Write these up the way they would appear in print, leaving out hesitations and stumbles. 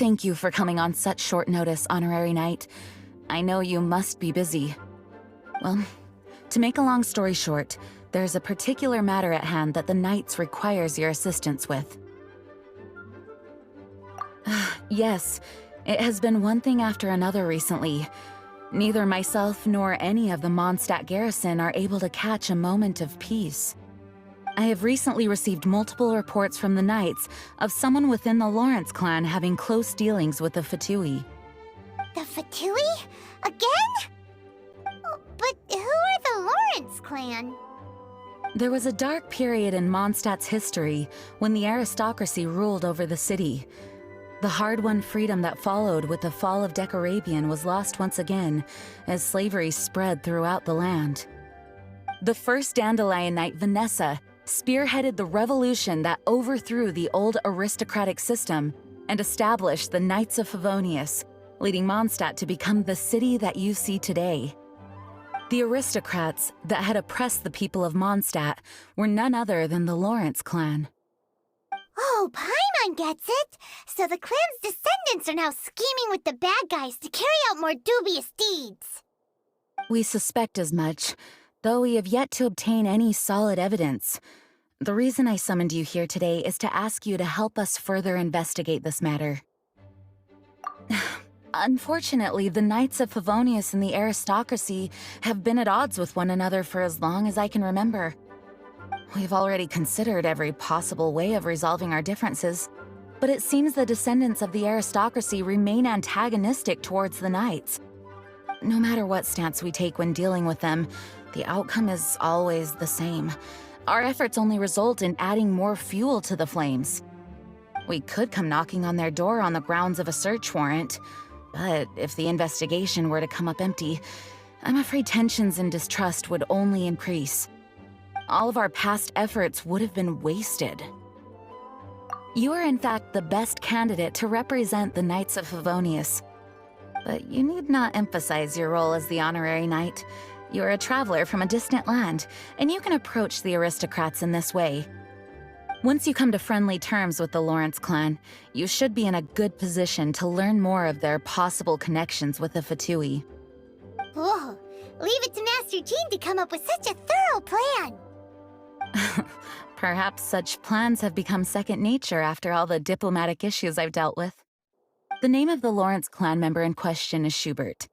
Thank you for coming on such short notice, Honorary Knight. I know you must be busy. Well, to make a long story short, there's a particular matter at hand that the Knights requires your assistance with. Yes, it has been one thing after another recently. Neither myself nor any of the Mondstadt garrison are able to catch a moment of peace. I have recently received multiple reports from the Knights of someone within the Lawrence clan having close dealings with the Fatui. The Fatui? Again? Oh, but who are the Lawrence clan? There was a dark period in Mondstadt's history when the aristocracy ruled over the city. The hard-won freedom that followed with the fall of Decorabian was lost once again as slavery spread throughout the land. The first Dandelion Knight, Vanessa, spearheaded the revolution that overthrew the old aristocratic system and established the Knights of Favonius, leading Mondstadt to become the city that you see today. The aristocrats that had oppressed the people of Mondstadt were none other than the Lawrence clan. Oh, Paimon gets it! So the clan's descendants are now scheming with the bad guys to carry out more dubious deeds. We suspect as much, though we have yet to obtain any solid evidence. The reason I summoned you here today is to ask you to help us further investigate this matter. Unfortunately, the Knights of Favonius and the aristocracy have been at odds with one another for as long as I can remember. We've already considered every possible way of resolving our differences, but it seems the descendants of the aristocracy remain antagonistic towards the Knights. No matter what stance we take when dealing with them, the outcome is always the same. Our efforts only result in adding more fuel to the flames. We could come knocking on their door on the grounds of a search warrant, but if the investigation were to come up empty, I'm afraid tensions and distrust would only increase. All of our past efforts would have been wasted. You are in fact the best candidate to represent the Knights of Favonius. But you need not emphasize your role as the Honorary Knight. You are a traveler from a distant land, and you can approach the aristocrats in this way. Once you come to friendly terms with the Lawrence clan, you should be in a good position to learn more of their possible connections with the Fatui. Oh, leave it to Master Jean to come up with such a thorough plan! Perhaps such plans have become second nature after all the diplomatic issues I've dealt with. The name of the Lawrence clan member in question is Schubert.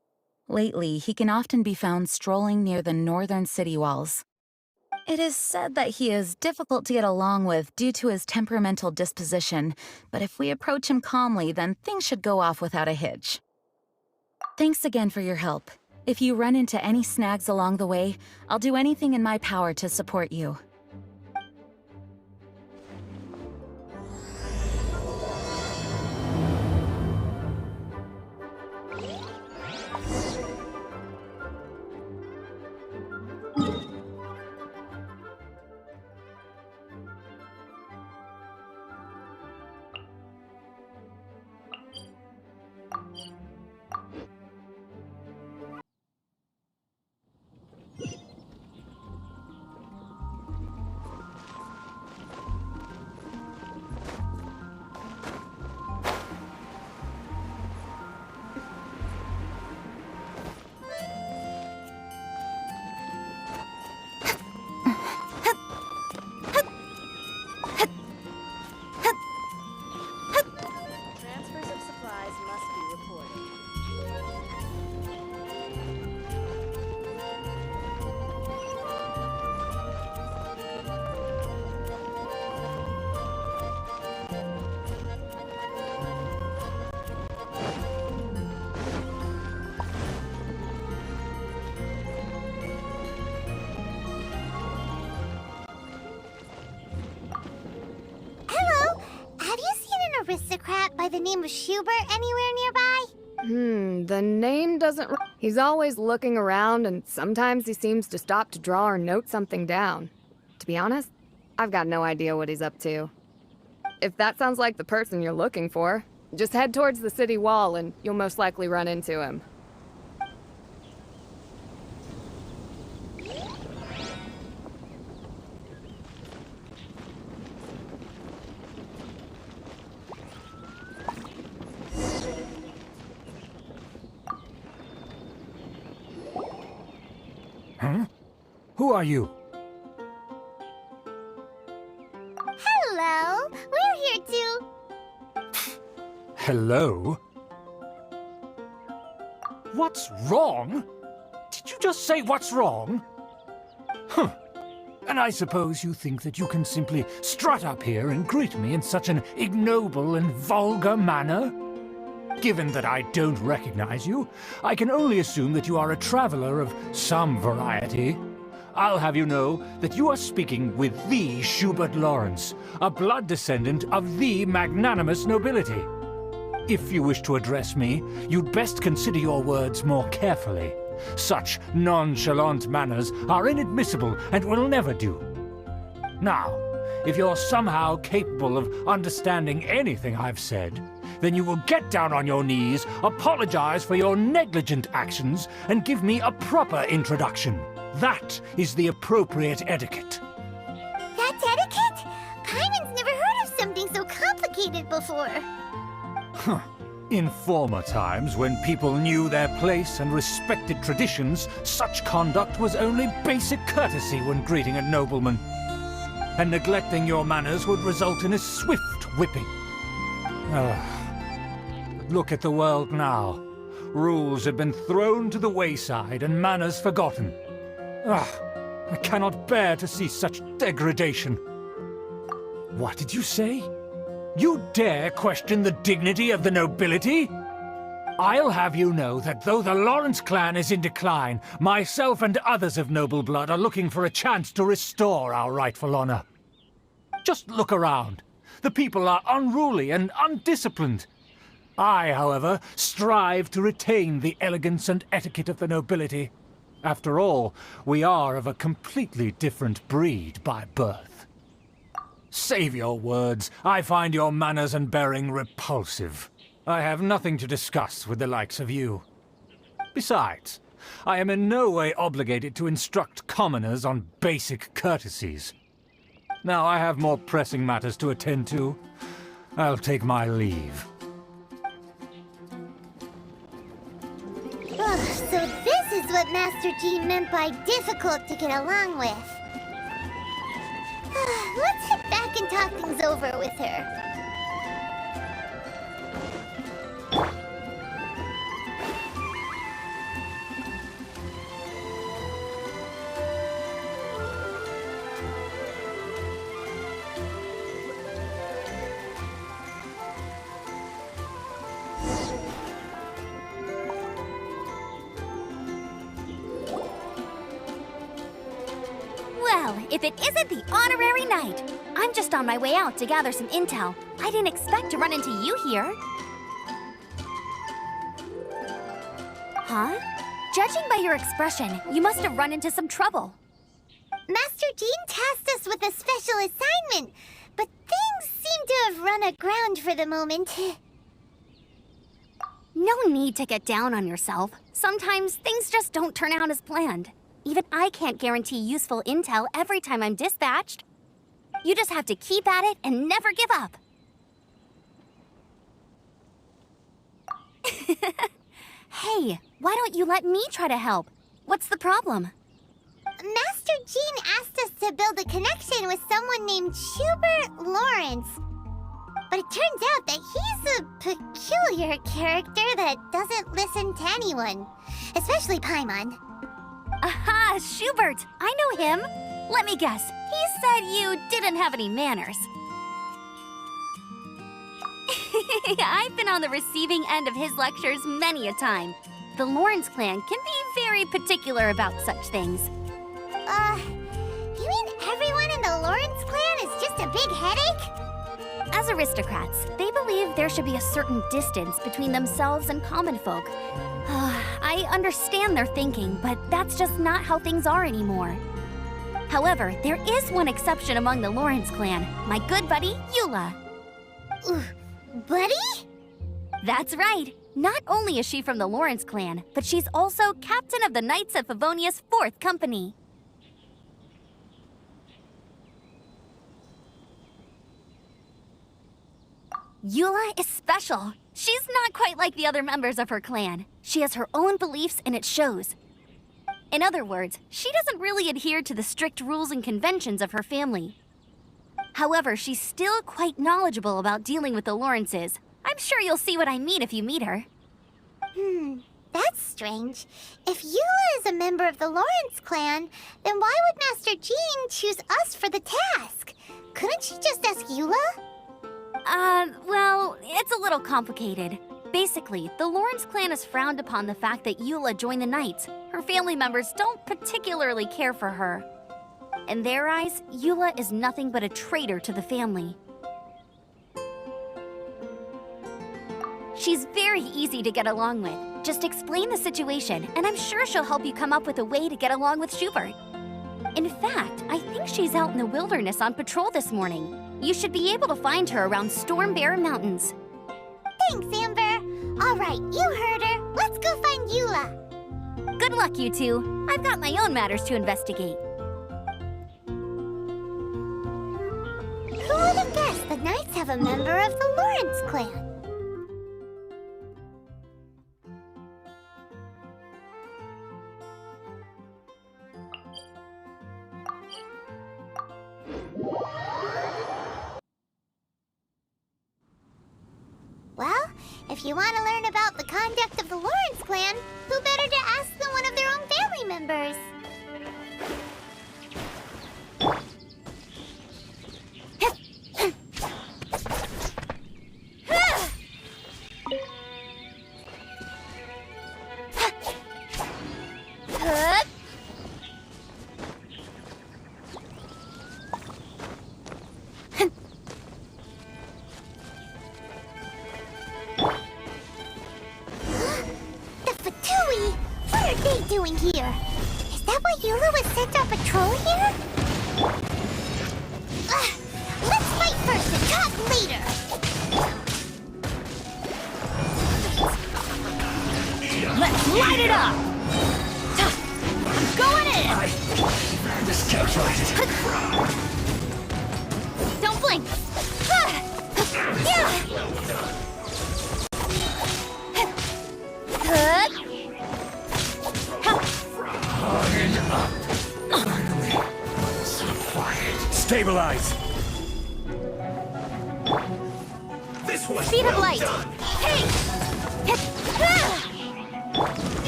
Lately, he can often be found strolling near the northern city walls. It is said that he is difficult to get along with due to his temperamental disposition, but if we approach him calmly, then things should go off without a hitch. Thanks again for your help. If you run into any snags along the way, I'll do anything in my power to support you. Aristocrat by the name of Schubert anywhere nearby? The name doesn't... He's always looking around, and sometimes he seems to stop to draw or note something down. To be honest, I've got no idea what he's up to. If that sounds like the person you're looking for, just head towards the city wall and you'll most likely run into him. Who are you? Hello, we're here too. Hello? What's wrong? Did you just say what's wrong? Huh. And I suppose you think that you can simply strut up here and greet me in such an ignoble and vulgar manner? Given that I don't recognize you, I can only assume that you are a traveler of some variety. I'll have you know that you are speaking with the Schubert Lawrence, a blood descendant of the magnanimous nobility. If you wish to address me, you'd best consider your words more carefully. Such nonchalant manners are inadmissible and will never do. Now, if you're somehow capable of understanding anything I've said, then you will get down on your knees, apologize for your negligent actions, and give me a proper introduction. That is the appropriate etiquette. That's etiquette? Paimon's never heard of something so complicated before. Huh. In former times, when people knew their place and respected traditions, such conduct was only basic courtesy when greeting a nobleman. And neglecting your manners would result in a swift whipping. Look at the world now. Rules have been thrown to the wayside and manners forgotten. I cannot bear to see such degradation. What did you say? You dare question the dignity of the nobility? I'll have you know that though the Lawrence clan is in decline, myself and others of noble blood are looking for a chance to restore our rightful honor. Just look around. The people are unruly and undisciplined. I, however, strive to retain the elegance and etiquette of the nobility. After all, we are of a completely different breed by birth. Save your words. I find your manners and bearing repulsive. I have nothing to discuss with the likes of you. Besides, I am in no way obligated to instruct commoners on basic courtesies. Now I have more pressing matters to attend to. I'll take my leave. Ugh, so this is what Master Jean meant by difficult to get along with. Let's head back and talk things over with her. Well, if it isn't the honorary knight! I'm just on my way out to gather some intel. I didn't expect to run into you here. Huh? Judging by your expression, you must have run into some trouble. Master Jean tasked us with a special assignment, but things seem to have run aground for the moment. No need to get down on yourself. Sometimes things just don't turn out as planned. Even I can't guarantee useful intel every time I'm dispatched. You just have to keep at it and never give up. Hey, why don't you let me try to help? What's the problem? Master Jean asked us to build a connection with someone named Schubert Lawrence. But it turns out that he's a peculiar character that doesn't listen to anyone, especially Paimon. Aha, Schubert! I know him! Let me guess, he said you didn't have any manners. I've been on the receiving end of his lectures many a time. The Lawrence clan can be very particular about such things. You mean everyone in the Lawrence clan is just a big headache? As aristocrats, they believe there should be a certain distance between themselves and common folk. I understand their thinking, but that's just not how things are anymore. However, there is one exception among the Lawrence clan, my good buddy, Eula. Buddy? That's right. Not only is she from the Lawrence clan, but she's also captain of the Knights of Favonia's 4th Company. Eula is special. She's not quite like the other members of her clan. She has her own beliefs and it shows. In other words, she doesn't really adhere to the strict rules and conventions of her family. However, she's still quite knowledgeable about dealing with the Lawrences. I'm sure you'll see what I mean if you meet her. That's strange. If Eula is a member of the Lawrence clan, then why would Master Jean choose us for the task? Couldn't she just ask Eula? Well, it's a little complicated. Basically, the Lawrence clan has frowned upon the fact that Eula joined the Knights. Her family members don't particularly care for her. In their eyes, Eula is nothing but a traitor to the family. She's very easy to get along with. Just explain the situation, and I'm sure she'll help you come up with a way to get along with Schubert. In fact, I think she's out in the wilderness on patrol this morning. You should be able to find her around Storm Bear Mountains. Thanks, Amber. All right, you heard her. Let's go find Eula. Good luck, you two. I've got my own matters to investigate. Who would have guessed the Knights have a member of the Lawrence clan? Well, if you want to learn about the conduct of the Lawrence clan, who better to ask than one of their own family members? Doing here? Is that why Eula was sent on patrol here? Let's fight first and talk later! Let's light it up! I'm going in! Miscalculated. Don't blink! Stabilize! This was Speed of well light! done. Hey!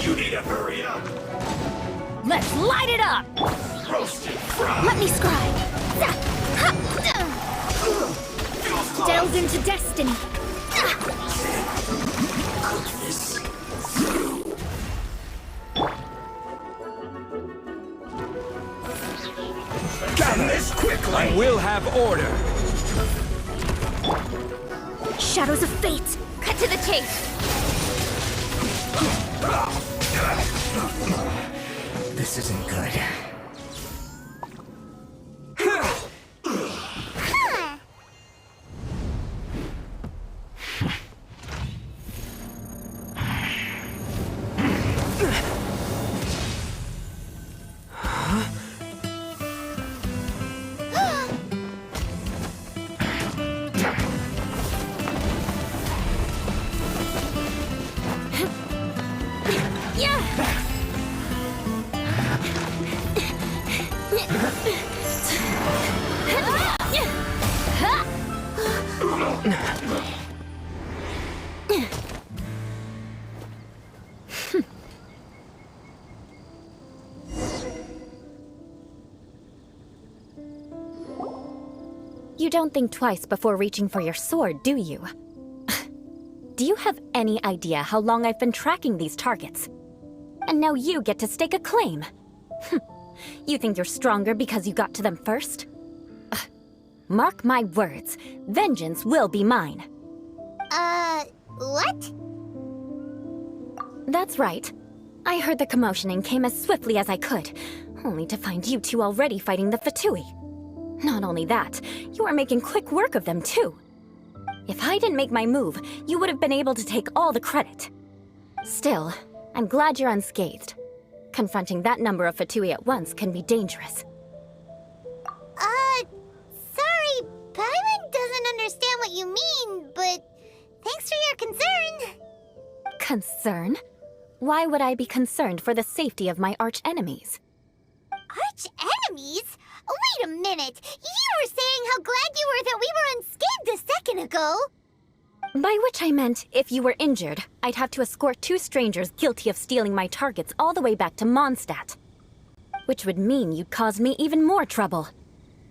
You need to hurry up! Let's light it up! Roasted fry! Let me scribe! Delve into destiny! Done this quickly! I will have order! Shadows of fate! Cut to the chase! This isn't good. You don't think twice before reaching for your sword, do you? Do you have any idea how long I've been tracking these targets? And now you get to stake a claim. You think you're stronger because you got to them first? Mark my words, vengeance will be mine. What? That's right. I heard the commotion and came as swiftly as I could, only to find you two already fighting the Fatui. Not only that, you are making quick work of them too. If I didn't make my move, you would have been able to take all the credit. Still, I'm glad you're unscathed. Confronting that number of Fatui at once can be dangerous. Sorry, Paimon doesn't understand what you mean, but thanks for your concern. Concern? Why would I be concerned for the safety of my arch enemies? Arch enemies? Wait a minute! You were saying how glad you were that we were unscathed a second ago! By which I meant, if you were injured, I'd have to escort 2 strangers guilty of stealing my targets all the way back to Mondstadt. Which would mean you'd cause me even more trouble.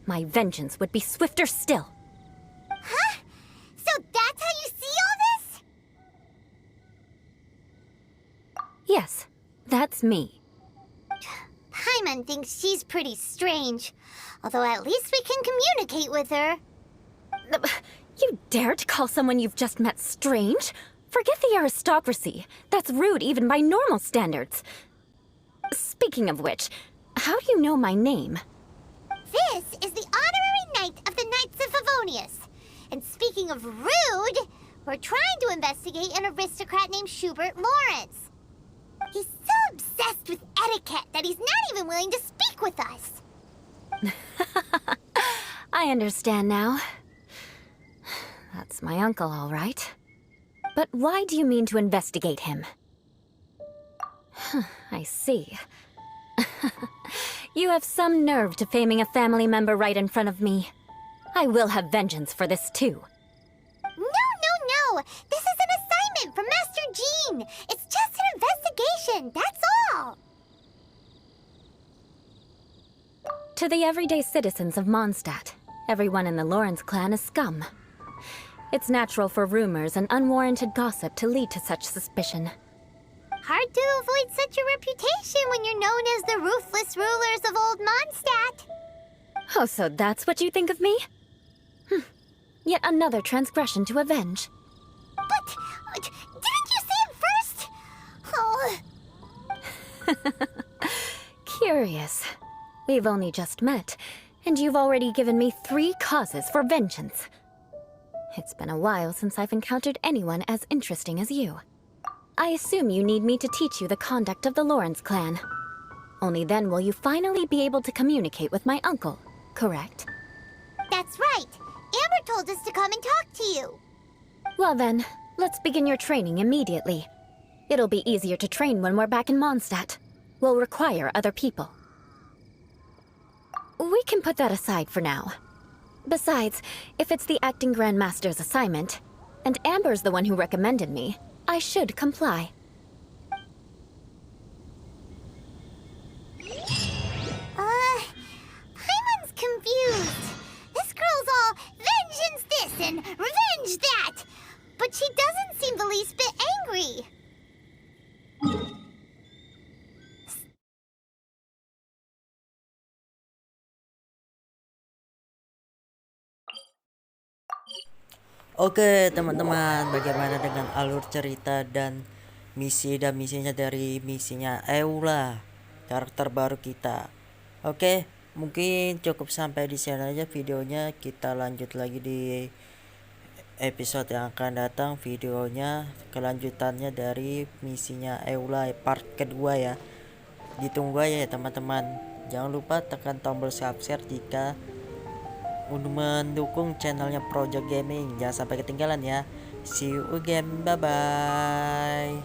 My vengeance would be swifter still. Huh? So that's how you see all this? Yes, that's me. Paimon thinks she's pretty strange. Although at least we can communicate with her. You dare to call someone you've just met strange? Forget the aristocracy. That's rude even by normal standards. Speaking of which, how do you know my name? This is the honorary knight of the Knights of Favonius. And speaking of rude, we're trying to investigate an aristocrat named Schubert Lawrence. He's so obsessed with etiquette that he's not even willing to speak with us. I understand now. That's my uncle, all right. But why do you mean to investigate him? I see. You have some nerve to faming a family member right in front of me. I will have vengeance for this too. No! This is an assignment from Master Jean! It's just an investigation, that's all! To the everyday citizens of Mondstadt, everyone in the Lawrence clan is scum. It's natural for rumors and unwarranted gossip to lead to such suspicion. Hard to avoid such a reputation when you're known as the ruthless rulers of Old Mondstadt. Oh, so that's what you think of me? Yet another transgression to avenge. But didn't you say it first? Oh. Curious. We've only just met, and you've already given me 3 causes for vengeance. It's been a while since I've encountered anyone as interesting as you. I assume you need me to teach you the conduct of the Lawrence clan. Only then will you finally be able to communicate with my uncle, correct? That's right. Amber told us to come and talk to you. Well then, let's begin your training immediately. It'll be easier to train when we're back in Mondstadt. We'll require other people. We can put that aside for now. Besides, if it's the acting Grandmaster's assignment, and Amber's the one who recommended me, I should comply. Paimon's confused. This girl's all vengeance this and revenge that. But she doesn't seem the least bit angry. Oke teman-teman, bagaimana dengan alur cerita dan misinya dari misinya Eula, karakter baru kita. Oke, mungkin cukup sampai di sini aja videonya. Kita lanjut lagi di episode yang akan datang, videonya kelanjutannya dari misinya Eula part kedua ya. Ditunggu aja ya teman-teman. Jangan lupa tekan tombol subscribe jika mendukung channelnya Project Gaming. Jangan sampai ketinggalan ya. See you again, bye bye.